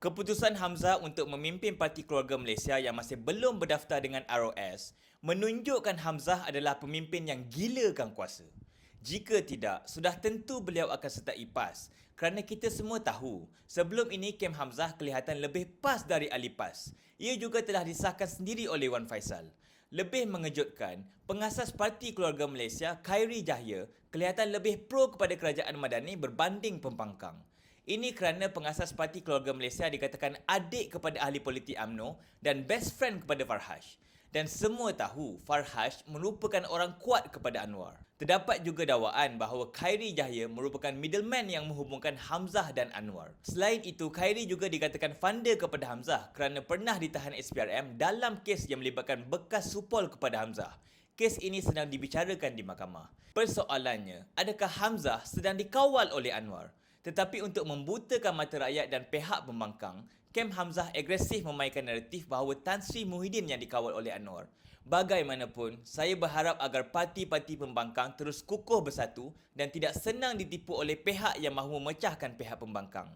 Keputusan Hamzah untuk memimpin Parti Keluarga Malaysia yang masih belum berdaftar dengan ROS menunjukkan Hamzah adalah pemimpin yang gilakan kuasa. Jika tidak, sudah tentu beliau akan sertai PAS kerana kita semua tahu sebelum ini kem Hamzah kelihatan lebih PAS dari ahli PAS. Ia juga telah disahkan sendiri oleh Wan Faisal. Lebih mengejutkan, pengasas Parti Keluarga Malaysia, Khairi Jahya, kelihatan lebih pro kepada kerajaan Madani berbanding pembangkang. Ini kerana pengasas Parti Keluarga Malaysia dikatakan adik kepada ahli politik UMNO dan best friend kepada Farhash. Dan semua tahu Farhash merupakan orang kuat kepada Anwar. Terdapat juga dakwaan bahawa Khairi Jahya merupakan middleman yang menghubungkan Hamzah dan Anwar. Selain itu, Khairi juga dikatakan funder kepada Hamzah kerana pernah ditahan SPRM dalam kes yang melibatkan bekas supol kepada Hamzah. Kes ini sedang dibicarakan di mahkamah. Persoalannya, adakah Hamzah sedang dikawal oleh Anwar? Tetapi untuk membutakan mata rakyat dan pihak pembangkang, kem Hamzah agresif memainkan naratif bahawa Tan Sri Muhyiddin yang dikawal oleh Anwar. Bagaimanapun, saya berharap agar parti-parti pembangkang terus kukuh bersatu dan tidak senang ditipu oleh pihak yang mahu memecahkan pihak pembangkang.